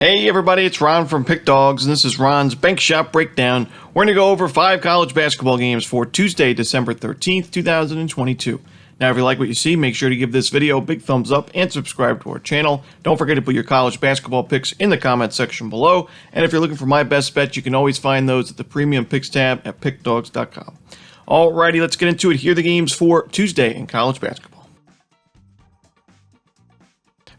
Hey everybody, it's Ron from Pick Dawgz, and this is Ron's Bank Shop Breakdown. We're going to go over 5 college basketball games for Tuesday, December 13th, 2022. Now, if you like what you see, make sure to give this video a big thumbs up and subscribe to our channel. Don't forget to put your college basketball picks in the comment section below. And if you're looking for my best bets, you can always find those at the Premium Picks tab at pickdawgz.com. Alrighty, let's get into it. Here are the games for Tuesday in college basketball.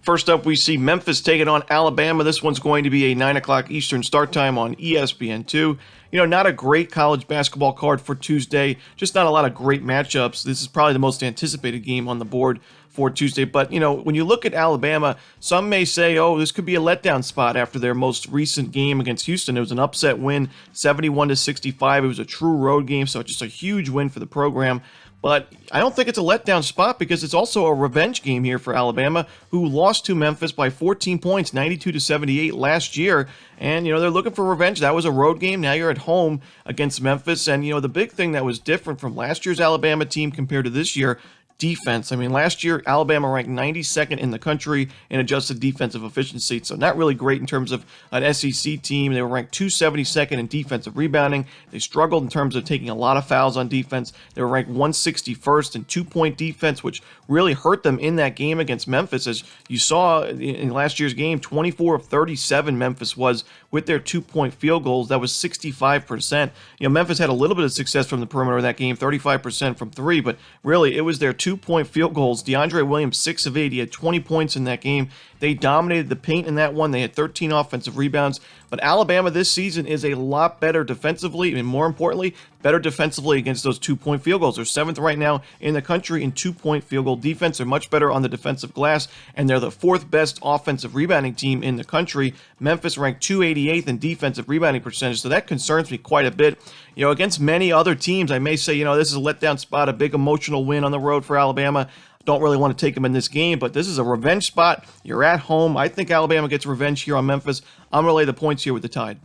First up, we see Memphis taking on Alabama. This one's going to be a 9 o'clock Eastern start time on ESPN2. Not a great college basketball card for Tuesday. Just not a lot of great matchups. This is probably the most anticipated game on the board for Tuesday. But, when you look at Alabama, some may say, oh, this could be a letdown spot after their most recent game against Houston. It was an upset win, 71-65. It was a true road game, so just a huge win for the program. But I don't think it's a letdown spot because it's also a revenge game here for Alabama, who lost to Memphis by 14 points, 92-78 last year. And, they're looking for revenge. That was a road game. Now you're at home against Memphis. And, the big thing that was different from last year's Alabama team compared to this year, defense. I mean, last year, Alabama ranked 92nd in the country in adjusted defensive efficiency, so not really great in terms of an SEC team. They were ranked 272nd in defensive rebounding. They struggled in terms of taking a lot of fouls on defense. They were ranked 161st in two-point defense, which really hurt them in that game against Memphis. As you saw in last year's game, 24 of 37 Memphis was with their two-point field goals. That was 65%. Memphis had a little bit of success from the perimeter in that game, 35% from three, but really it was their two-point field goals. DeAndre Williams, 6 of 8. He had 20 points in that game. They dominated the paint in that one. They had 13 offensive rebounds. But Alabama this season is a lot better defensively, and more importantly, better defensively against those two-point field goals. They're 7th right now in the country in two-point field goal defense. They're much better on the defensive glass, and they're the 4th best offensive rebounding team in the country. Memphis ranked 288th in defensive rebounding percentage, so that concerns me quite a bit. Against many other teams, I may say, this is a letdown spot, a big emotional win on the road for Alabama. Don't really want to take them in this game, but this is a revenge spot. You're at home. I think Alabama gets revenge here on Memphis. I'm going to lay the points here with the Tide.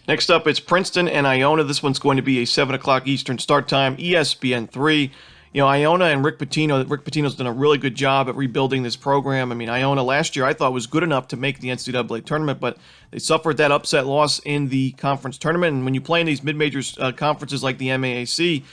Next up, it's Princeton and Iona. This one's going to be a 7 o'clock Eastern start time, ESPN3. Iona and Rick Pitino's done a really good job at rebuilding this program. I mean, Iona last year I thought was good enough to make the NCAA tournament, but they suffered that upset loss in the conference tournament. And when you play in these mid-major conferences like the MAAC,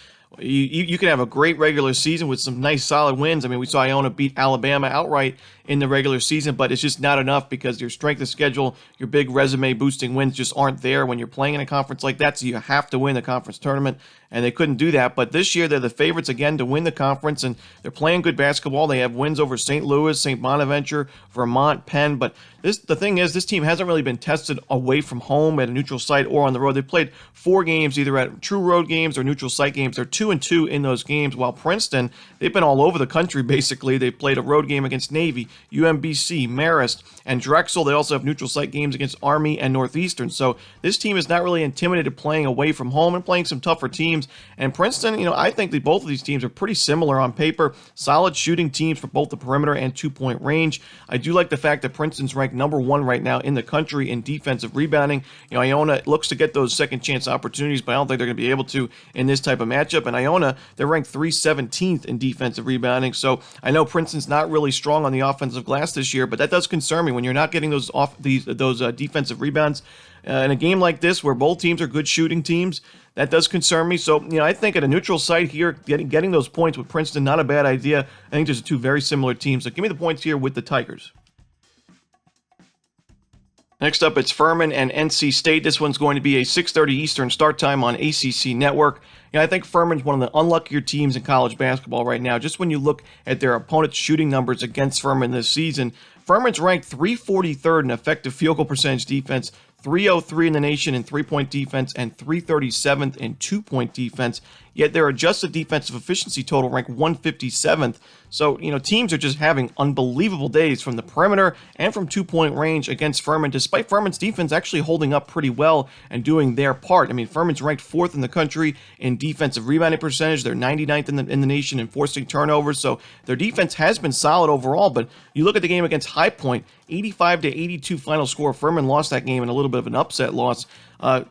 you can have a great regular season with some nice solid wins. I mean, we saw Iona beat Alabama outright in the regular season, but it's just not enough because your strength of schedule, your big resume boosting wins just aren't there when you're playing in a conference like that, so you have to win the conference tournament, and they couldn't do that. But this year they're the favorites again to win the conference, and they're playing good basketball. They have wins over St. Louis, St. Bonaventure, Vermont, Penn, but the thing is, this team hasn't really been tested away from home at a neutral site or on the road. They played 4 games either at true road games or neutral site games. They're 2-2 in those games, while Princeton, they've been all over the country basically. They played a road game against Navy, UMBC, Marist, and Drexel. They also have neutral site games against Army and Northeastern. So this team is not really intimidated playing away from home and playing some tougher teams. And Princeton, I think that both of these teams are pretty similar on paper. Solid shooting teams for both the perimeter and two-point range. I do like the fact that Princeton's ranked number 1 right now in the country in defensive rebounding. Iona looks to get those second chance opportunities, but I don't think they're going to be able to in this type of matchup. And Iona, they're ranked 317th in defensive rebounding. So I know Princeton's not really strong on the offensive glass this year, but that does concern me when you're not getting those defensive rebounds in a game like this where both teams are good shooting teams. That does concern me. So, I think at a neutral site here, getting those points with Princeton, not a bad idea. I think there's 2 very similar teams. So give me the points here with the Tigers. Next up, it's Furman and NC State. This one's going to be a 6:30 Eastern start time on ACC Network. I think Furman's one of the unluckier teams in college basketball right now. Just when you look at their opponent's shooting numbers against Furman this season, Furman's ranked 343rd in effective field goal percentage defense, 303 in the nation in three-point defense, and 337th in two-point defense. Yet their adjusted defensive efficiency total ranked 157th. So, teams are just having unbelievable days from the perimeter and from two-point range against Furman, despite Furman's defense actually holding up pretty well and doing their part. I mean, Furman's ranked 4th in the country in defensive rebounding percentage. They're 99th in the nation in forcing turnovers. So their defense has been solid overall, but you look at the game against High Point, 85-82 final score. Furman lost that game in a little bit of an upset loss.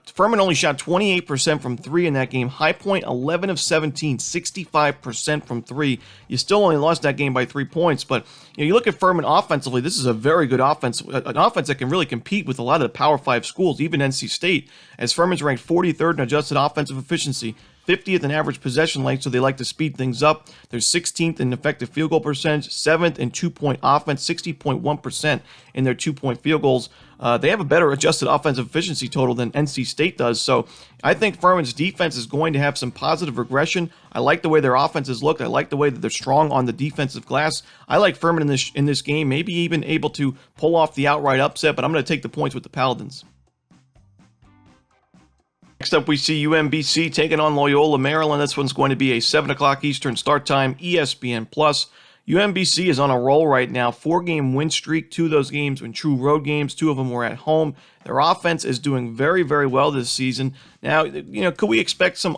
Furman only shot 28% from three in that game. High Point, 11 of 17, 65% from three. You still only lost that game by 3 points, but you look at Furman offensively, this is a very good offense, an offense that can really compete with a lot of the Power 5 schools, even NC State, as Furman's ranked 43rd in adjusted offensive efficiency, 50th in average possession length, so they like to speed things up. They're 16th in effective field goal percentage, 7th in two-point offense, 60.1% in their two-point field goals. They have a better adjusted offensive efficiency total than NC State does, so I think Furman's defense is going to have some positive regression. I like the way their offenses look. I like the way that they're strong on the defensive glass. I like Furman in this game, maybe even able to pull off the outright upset, but I'm going to take the points with the Paladins. Next up, we see UMBC taking on Loyola, Maryland. This one's going to be a 7 o'clock Eastern start time, ESPN+. UMBC is on a roll right now, 4-game win streak, 2 of those games were true road games, 2 of them were at home. Their offense is doing very, very well this season. Now, could we expect some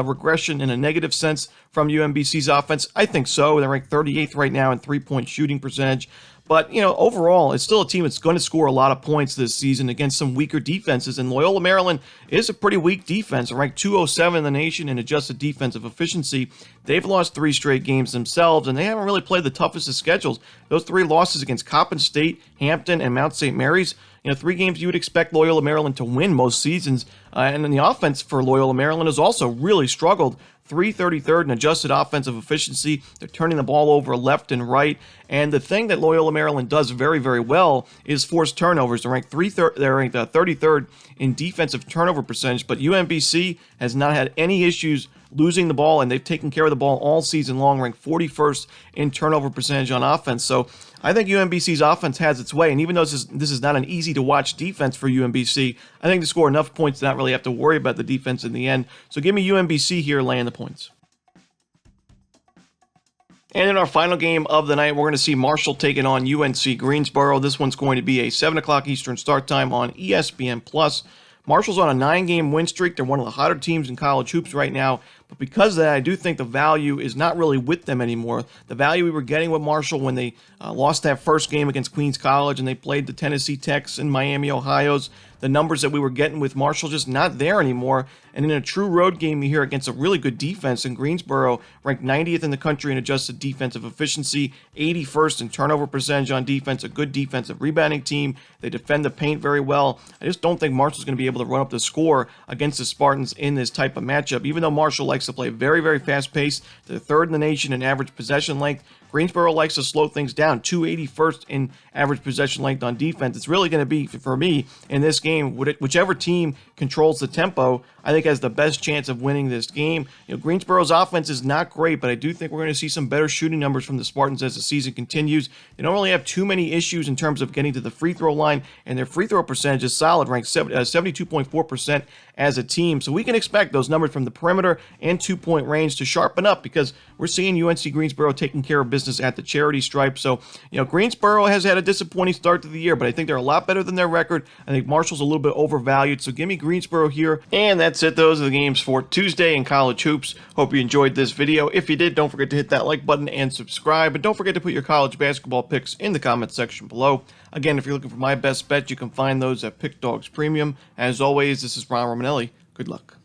regression in a negative sense from UMBC's offense? I think so. They're ranked 38th right now in three-point shooting percentage. But, overall, it's still a team that's going to score a lot of points this season against some weaker defenses. And Loyola Maryland is a pretty weak defense, ranked 207 in the nation in adjusted defensive efficiency. They've lost 3 straight games themselves, and they haven't really played the toughest of schedules. Those 3 losses against Coppin State, Hampton, and Mount St. Mary's, 3 games you would expect Loyola Maryland to win most seasons. And then the offense for Loyola Maryland has also really struggled. 333rd in adjusted offensive efficiency. They're turning the ball over left and right. And the thing that Loyola Maryland does very, very well is force turnovers. They're ranked 33rd in defensive turnover percentage, but UMBC has not had any issues losing the ball, and they've taken care of the ball all season long, ranked 41st in turnover percentage on offense. So I think UMBC's offense has its way, and even though this is not an easy-to-watch defense for UMBC, I think they score enough points to not really have to worry about the defense in the end. So give me UMBC here laying the points. And in our final game of the night, we're going to see Marshall taking on UNC Greensboro. This one's going to be a 7 o'clock Eastern start time on ESPN+. Marshall's on a 9-game win streak. They're one of the hotter teams in college hoops right now. But because of that, I do think the value is not really with them anymore. The value we were getting with Marshall when they lost that first game against Queens College and they played the Tennessee Techs and Miami Ohio's, the numbers that we were getting with Marshall just not there anymore. And in a true road game here against a really good defense in Greensboro, ranked 90th in the country in adjusted defensive efficiency, 81st in turnover percentage on defense, a good defensive rebounding team. They defend the paint very well. I just don't think Marshall's going to be able to run up the score against the Spartans in this type of matchup. Even though Marshall likes to play very, very fast pace, they're 3rd in the nation in average possession length. Greensboro likes to slow things down, 281st in average possession length on defense. It's really going to be, for me, in this game, whichever team controls the tempo, I think has the best chance of winning this game. Greensboro's offense is not great, but I do think we're going to see some better shooting numbers from the Spartans as the season continues. They don't really have too many issues in terms of getting to the free throw line, and their free throw percentage is solid, ranked 72.4% as a team. So we can expect those numbers from the perimeter and two-point range to sharpen up because we're seeing UNC Greensboro taking care of business at the charity stripe. So, Greensboro has had a disappointing start to the year, but I think they're a lot better than their record. I think Marshall's a little bit overvalued, so give me Greensboro here. And that's it. Those are the games for Tuesday in college hoops. Hope you enjoyed this video. If you did, don't forget to hit that like button and subscribe. And don't forget to put your college basketball picks in the comment section below. Again, if you're looking for my best bet, you can find those at Pick Dawgz Premium. As always, this is Romanelli. Good luck.